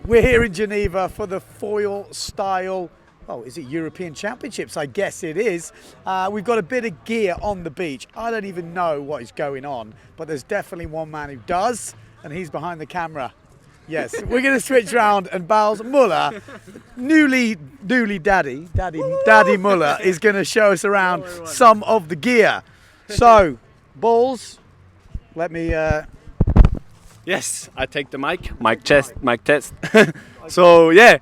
We're here in Geneva for the FoilStyle, oh, is it European Championships? I guess it is. We've got a bit of gear on the beach. I don't even know what is going on, but there's definitely one man who does, and he's behind the camera. Yes, we're going to switch round, and Balz Muller, newly daddy Muller, is going to show us around some of the gear. So, Balz, let me... Yes, I take the mic. Mic test. So yeah,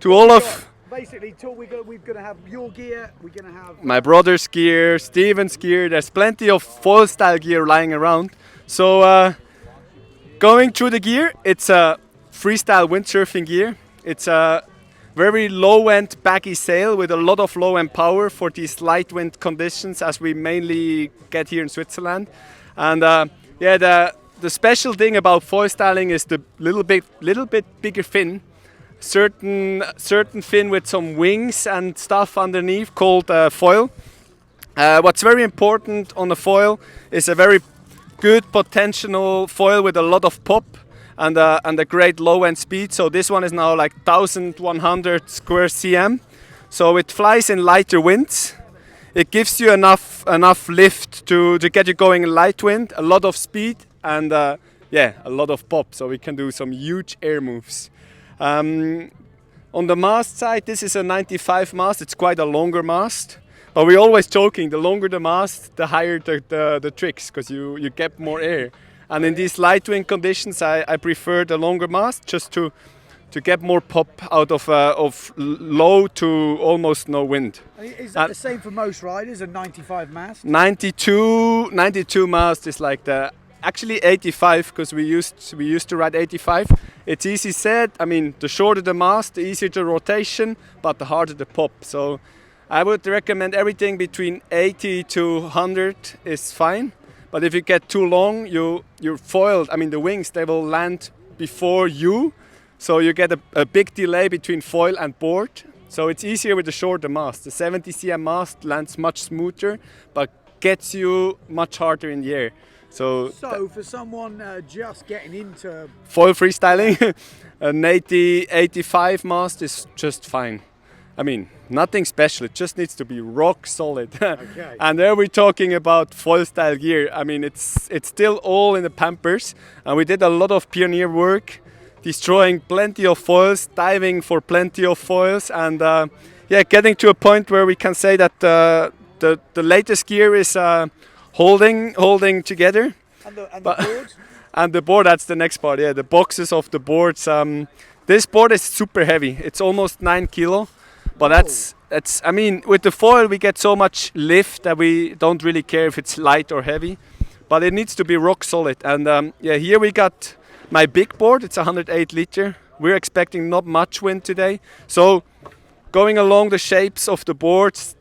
to all of basically, we're going to have your gear. We're going to have my brother's gear, Steven's gear. There's plenty of FoilStyle gear lying around. So going through the gear, it's a freestyle windsurfing gear. It's a very low-end baggy sail with a lot of low-end power for these light wind conditions, as we mainly get here in Switzerland. And yeah, the special thing about FoilStyling is the little bit bigger fin, certain fin with some wings and stuff underneath called foil. What's very important on the foil is a very good potential foil with a lot of pop and a great low end speed. So this one is now like 1100 square cm. So it flies in lighter winds. It gives you enough lift to get you going in light wind, a lot of speed, and yeah, a lot of pop, so we can do some huge air moves. On the mast side, this is a 95 mast. It's quite a longer mast, but we're always joking, the longer the mast, the higher the tricks, because you get more air. And in these light wind conditions, I prefer the longer mast just to get more pop out of low to almost no wind. Is that the same for most riders, a 95 mast? 92 mast is like the... Actually 85, because we used to ride 85. It's easy said. I mean, the shorter the mast, the easier the rotation, but the harder the pop. So I would recommend everything between 80 to 100 is fine. But if you get too long, you're foiled. I mean, the wings, they will land before you. So you get a big delay between foil and board. So it's easier with the shorter mast. The 70 cm mast lands much smoother, but gets you much harder in the air. So for someone just getting into foil freestyling, an 85 mast is just fine. I mean, nothing special. It just needs to be rock solid. Okay. And there we're talking about FoilStyle gear. I mean, it's still all in the Pampers, and we did a lot of pioneer work, destroying plenty of foils, diving for plenty of foils, and yeah, getting to a point where we can say that the latest gear is holding together. And the board? And the board, that's the next part, yeah, the boxes of the boards. This board is super heavy. It's almost 9 kilo, but that's I mean, with the foil we get so much lift that we don't really care if it's light or heavy, but it needs to be rock solid. And yeah, here we got my big board. It's 108 liter. We're expecting not much wind today. So going along the shapes of the boards,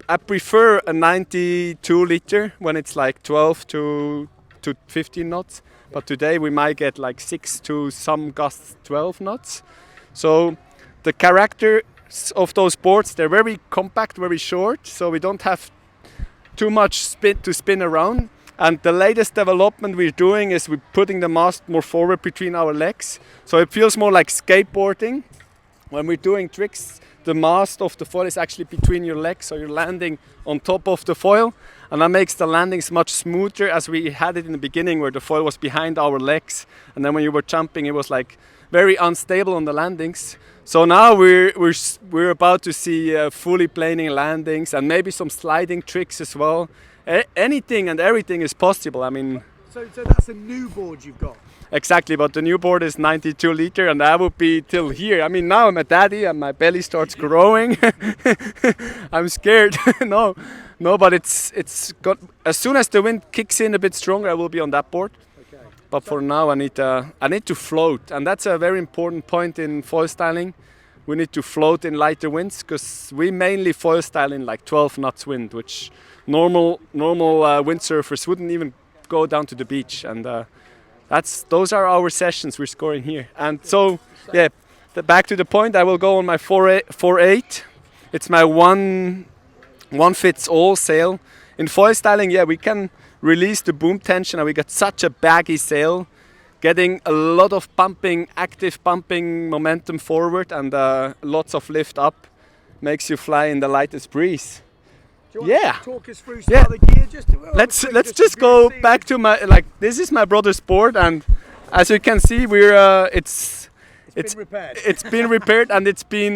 I prefer a 92 liter when it's like 12 to 15 knots. But today we might get like 6 to some gusts 12 knots. So the characters of those boards, they're very compact, very short. So we don't have too much spin around. And the latest development we're doing is we're putting the mast more forward between our legs. So it feels more like skateboarding. When we're doing tricks, the mast of the foil is actually between your legs, so you're landing on top of the foil, and that makes the landings much smoother, as we had it in the beginning where the foil was behind our legs, and then when you were jumping it was like very unstable on the landings. So now we're about to see fully planing landings and maybe some sliding tricks as well. Anything and everything is possible. I mean, so that's a new board you've got. Exactly, but the new board is 92 liter, and that would be till here. I mean, now I'm a daddy and my belly starts growing. I'm scared. no, but it's got. As soon as the wind kicks in a bit stronger, I will be on that board. Okay. But for now, I need to float, and that's a very important point in foil styling. We need to float in lighter winds, because we mainly foil style in like 12 knots wind, which normal windsurfers wouldn't even go down to the beach. And those are our sessions we're scoring here. And so yeah, back to the point, I will go on my 4.8. It's my one fits all sail. In foil styling, yeah, we can release the boom tension, and we got such a baggy sail getting a lot of pumping, active pumping momentum forward, and lots of lift up. Makes you fly in the lightest breeze. Do you want to talk us through some Yeah. of the gear? Just to, Let's just go back to my, like, this is my brother's board, and as you can see, we're it's been repaired. It's been repaired and it's been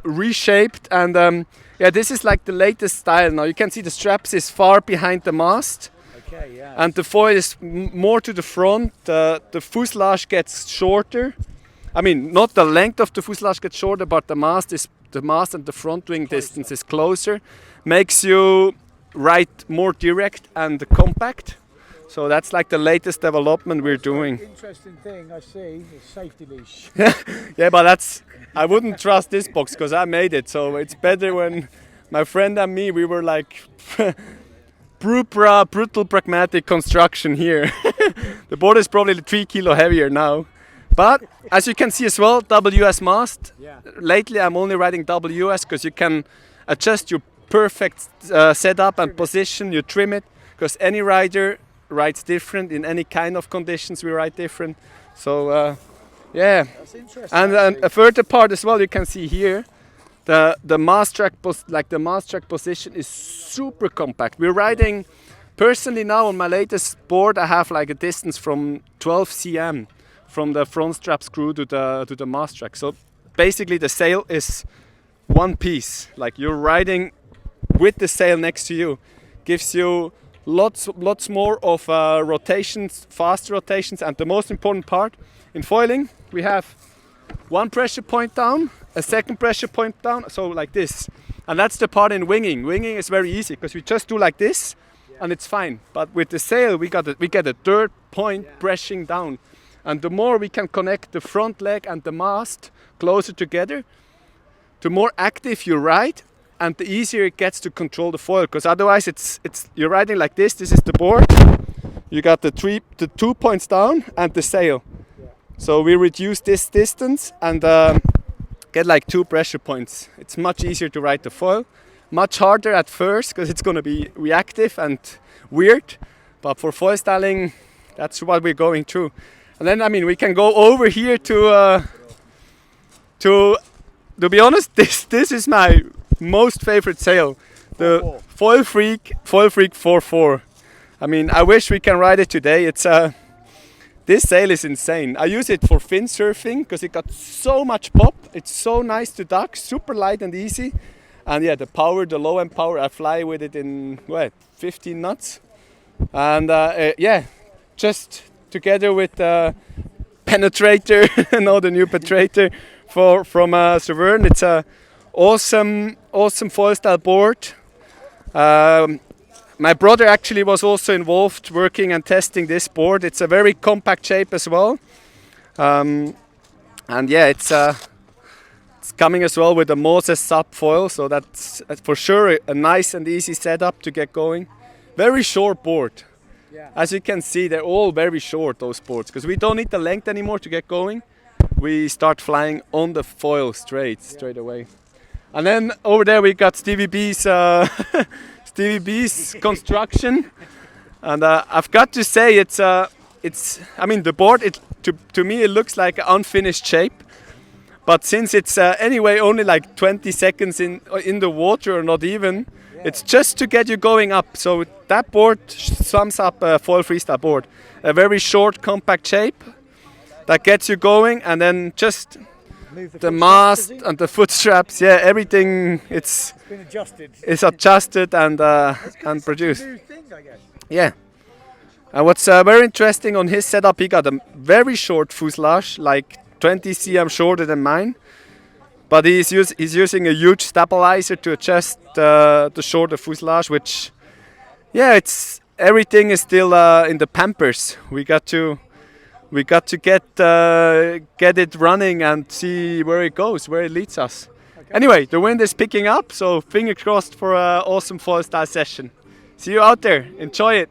reshaped, and yeah, this is like the latest style now. You can see the straps is far behind the mast. Okay, yeah. And the foil is more to the front. The fuselage gets shorter. I mean, not the length of the fuselage gets shorter, but the mast and the front wing distance is closer. Makes you ride more direct and compact. So that's like the latest development we're doing. Interesting thing I see is safety leash. Yeah, but I wouldn't trust this box because I made it. So it's better when my friend and me, we were like brutal pragmatic construction here. The board is probably 3 kilo heavier now. But as you can see as well, WS mast. Yeah. Lately I'm only riding WS because you can adjust your perfect setup and position, you trim it, because any rider rides different. In any kind of conditions we ride different. So yeah. That's interesting. And a further part as well, you can see here, the mast track position is super compact. We're riding, personally now on my latest board, I have like a distance from 12 cm from the front strap screw to the mast track. So basically the sail is one piece. Like you're riding with the sail next to you. Gives you lots more of rotations, fast rotations, and the most important part in foiling, we have one pressure point down, a second pressure point down, so like this. And that's the part in winging. Winging is very easy because we just do like this, and it's fine. But with the sail, we get a third point pressing down. And the more we can connect the front leg and the mast closer together, the more active you ride, and the easier it gets to control the foil. Because otherwise, it's you're riding like this. This is the board. You got the 2 points down and the sail. So we reduce this distance and get like 2 pressure points. It's much easier to ride the foil. Much harder at first because it's going to be reactive and weird. But for foil styling, that's what we're going through. And then, I mean, we can go over here to be honest, this is my most favorite sail. The Foil Freak 4.4. I mean, I wish we can ride it today. It's this sail is insane. I use it for fin surfing because it got so much pop. It's so nice to dock, super light and easy. And yeah, the power, the low end power, I fly with it in 15 knots. And yeah, just together with Penetrator, the new Penetrator from Severn. It's a awesome foil style board. My brother actually was also involved working and testing this board. It's a very compact shape as well. And yeah, it's coming as well with a Moses sub foil, so that's for sure a nice and easy setup to get going. Very short board. Yeah. As you can see, they're all very short, those boards, because we don't need the length anymore to get going. We start flying on the foil straight away. And then over there we got Stevie B's construction, and I've got to say it's I mean the board to me it looks like an unfinished shape, but since it's anyway only like 20 seconds in the water or not even, it's just to get you going up. So that board sums up a foil freestyle board, a very short compact shape that gets you going, and then just the mast and the foot straps, yeah, everything it's been adjusted. It's adjusted and produced. New thing, I guess. Yeah. And what's very interesting on his setup, he got a very short fuselage, like 20 cm shorter than mine. But he's using a huge stabilizer to adjust the shorter fuselage, which, yeah, everything is still in the Pampers. We got to get it running and see where it goes, where it leads us. Okay. Anyway, the wind is picking up, so fingers crossed for an awesome foil style session. See you out there. Enjoy it.